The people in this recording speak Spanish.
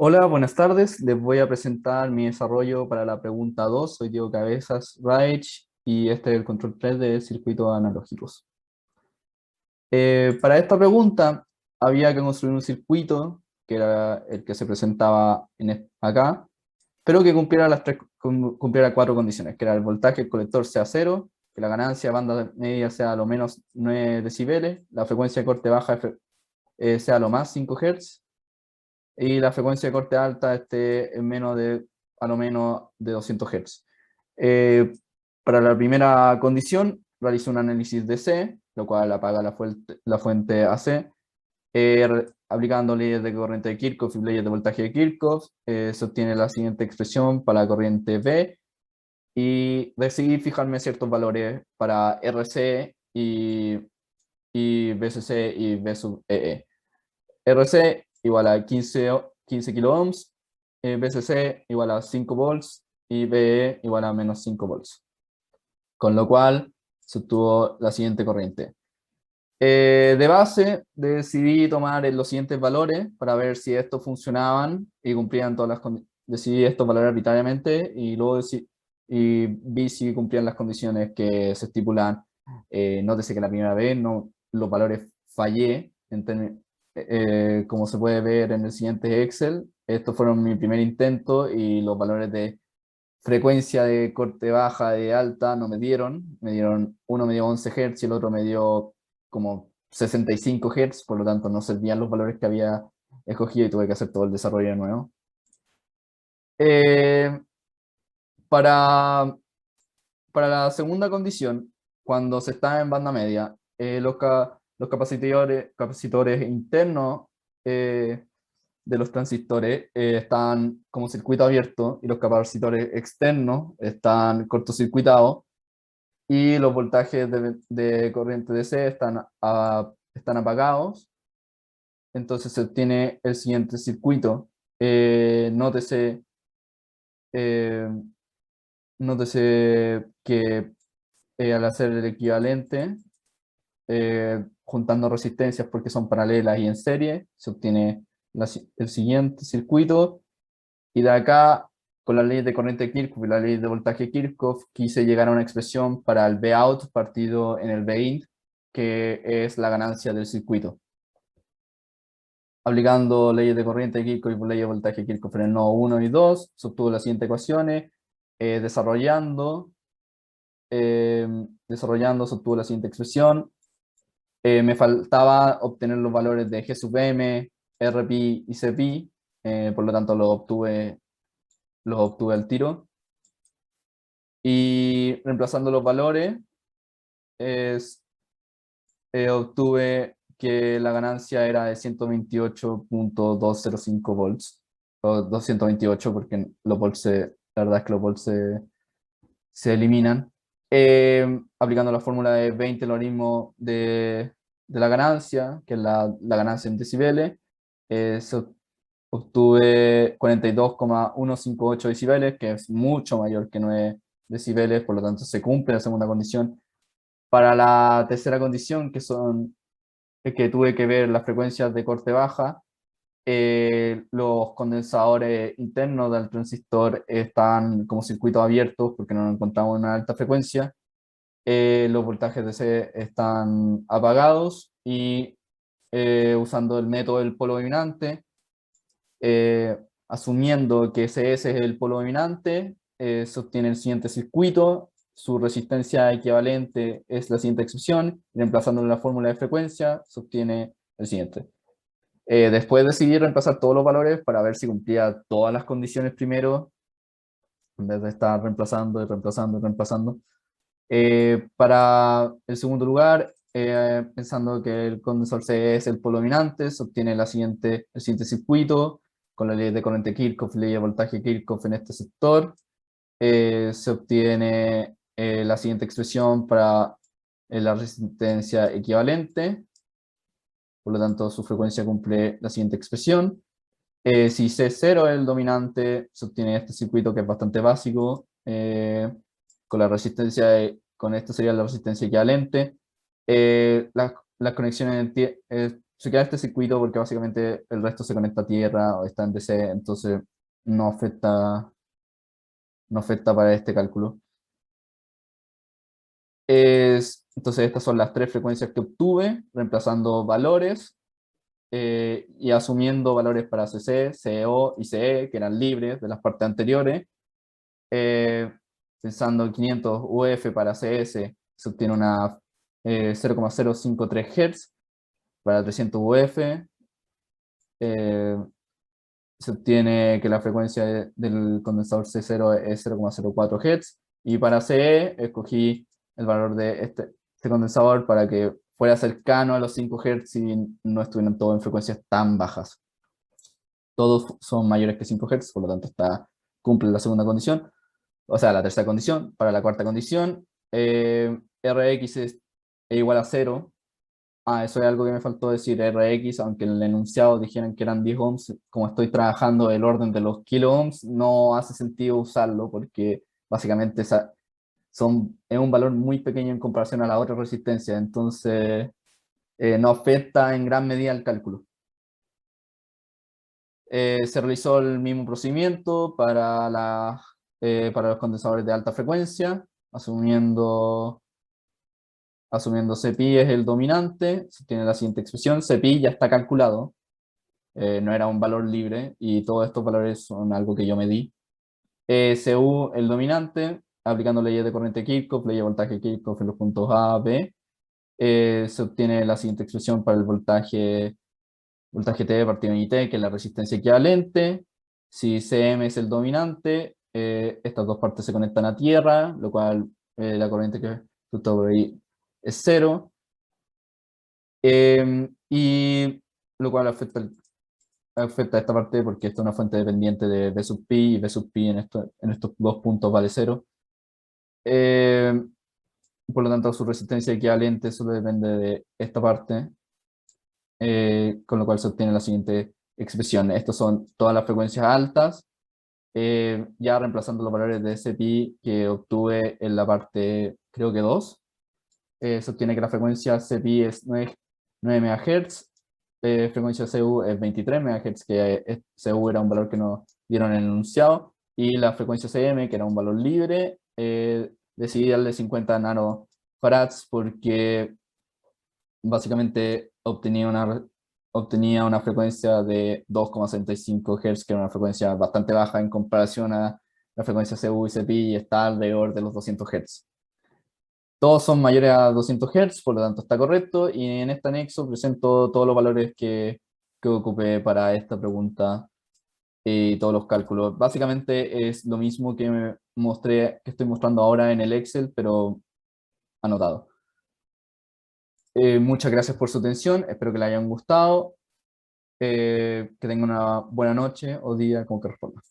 Hola, buenas tardes. Les voy a presentar mi desarrollo para la pregunta 2. Soy Diego Cabezas Raich y este es el control 3 de circuitos analógicos. Para esta pregunta había que construir un circuito, que era el que se presentaba acá, pero que cumpliera cuatro condiciones, que era el voltaje del colector sea cero, que la ganancia de banda media sea a lo menos 9 decibeles, la frecuencia de corte baja sea a lo más 5 Hz, y la frecuencia de corte alta esté en a lo menos de 200 Hz. Eh, para la primera condición, realizo un análisis de C, lo cual apaga la fuente AC, aplicando leyes de corriente de Kirchhoff y leyes de voltaje de Kirchhoff, se obtiene la siguiente expresión para la corriente V, y decidí fijarme ciertos valores para RC y VCC y V sub EE. RC igual a 15 kilo ohms, VCC igual a 5 volts y VE igual a menos 5 volts. Con lo cual se obtuvo la siguiente corriente. De base decidí tomar los siguientes valores para ver si estos funcionaban y cumplían todas las condiciones. Decidí estos valores arbitrariamente y luego vi si cumplían las condiciones que se estipulan. Nótese que la primera vez los valores fallé, como se puede ver en el siguiente Excel. Estos fueron mi primer intento y los valores de frecuencia de corte baja de alta no uno me dio 11 Hz y el otro me dio como 65 Hz, por lo tanto no servían los valores que había escogido y tuve que hacer todo el desarrollo de nuevo. Eh, para, para la segunda condición, cuando se está en banda media, los capacitores internos de los transistores están como circuito abierto y los capacitores externos están cortocircuitados y los voltajes de corriente DC están apagados. Entonces se obtiene el siguiente circuito. Nótese, eh, nótese que al hacer el equivalente, juntando resistencias porque son paralelas y en serie, se obtiene el siguiente circuito. Y de acá, con la ley de corriente de Kirchhoff y la ley de voltaje Kirchhoff, quise llegar a una expresión para el Vout partido en el Vin, que es la ganancia del circuito. Aplicando leyes de corriente de Kirchhoff y leyes de voltaje Kirchhoff en el nodo 1 y 2, se obtuvo las siguientes ecuaciones. Desarrollando, desarrollando, se obtuvo la siguiente expresión. Me faltaba obtener los valores de G sub M, RP y CP, por lo tanto los obtuve al tiro. Y reemplazando los valores, es, obtuve que la ganancia era de 128.205 volts, o 228 porque la verdad es que los volts se eliminan. Aplicando la fórmula de 20 logaritmo de la ganancia, que es la ganancia en decibeles, obtuve 42,158 decibeles, que es mucho mayor que 9 decibeles, por lo tanto se cumple la segunda condición. Para la tercera condición, que tuve que ver las frecuencias de corte baja, los condensadores internos del transistor están como circuitos abiertos porque no encontramos una alta frecuencia, los voltajes DC están apagados y usando el método del polo dominante, asumiendo que ese es el polo dominante, se obtiene el siguiente circuito, su resistencia equivalente es la siguiente expresión, reemplazando la fórmula de frecuencia, se obtiene el siguiente. Después decidí reemplazar todos los valores para ver si cumplía todas las condiciones primero, en vez de estar reemplazando y reemplazando y reemplazando. Para el segundo lugar, pensando que el condensador C es el polo dominante, se obtiene el siguiente circuito con la ley de corriente Kirchhoff, ley de voltaje Kirchhoff en este sector. Se obtiene la siguiente expresión para la resistencia equivalente, por lo tanto su frecuencia cumple la siguiente expresión. Si C0 es el dominante, se obtiene este circuito que es bastante básico, con la con esto sería la resistencia equivalente. Las conexiones se queda este circuito porque básicamente el resto se conecta a tierra o está en DC, entonces no afecta, no afecta para este cálculo. Entonces estas son las tres frecuencias que obtuve, reemplazando valores y asumiendo valores para CC, CO y CE, que eran libres de las partes anteriores. Pensando en 500 UF para CS, se obtiene una 0,053 Hz. Para 300 UF, se obtiene que la frecuencia del condensador C0 es 0,04 Hz. Y para CE, escogí el valor de este condensador para que fuera cercano a los 5 Hz y no estuvieran todos en frecuencias tan bajas. Todos son mayores que 5 Hz, por lo tanto cumple la segunda condición. O sea, la tercera condición. Para la cuarta condición, Rx es igual a 0. Eso es algo que me faltó decir. Rx, aunque en el enunciado dijeran que eran 10 ohms, como estoy trabajando el orden de los kilo ohms, no hace sentido usarlo porque básicamente es un valor muy pequeño en comparación a la otra resistencia, entonces no afecta en gran medida el cálculo. Se realizó el mismo procedimiento para los condensadores de alta frecuencia, asumiendo CPI es el dominante, se tiene la siguiente expresión. CPI ya está calculado, no era un valor libre, y todos estos valores son algo que yo medí. CU el dominante, aplicando leyes de corriente Kirchhoff, ley de voltaje Kirchhoff en los puntos A, B, se obtiene la siguiente expresión para el voltaje T partido en IT, que es la resistencia equivalente. Si Cm es el dominante, estas dos partes se conectan a tierra, lo cual la corriente que fluctúa por ahí es cero. Y lo cual afecta esta parte porque esta es una fuente dependiente de V sub pi, y V sub pi en estos dos puntos vale cero. Por lo tanto, su resistencia equivalente solo depende de esta parte, con lo cual se obtiene la siguiente expresión. Estas son todas las frecuencias altas, ya reemplazando los valores de CPI que obtuve en la parte, creo que 2. Se obtiene que la frecuencia CPI es 9 MHz, frecuencia CU es 23 MHz, que CU era un valor que nos dieron en el enunciado, y la frecuencia CM, que era un valor libre, decidí darle 50 nanofarads porque básicamente obtenía una frecuencia de 2,65 Hz, que era una frecuencia bastante baja en comparación a la frecuencia CU y CPI, y está alrededor de los 200 Hz. Todos son mayores a 200 Hz, por lo tanto está correcto, y en este anexo presento todos los valores que ocupé para esta pregunta y todos los cálculos. Básicamente es lo mismo que estoy mostrando ahora en el Excel, pero anotado. Muchas gracias por su atención, espero que les hayan gustado, que tengan una buena noche o día, como que responda.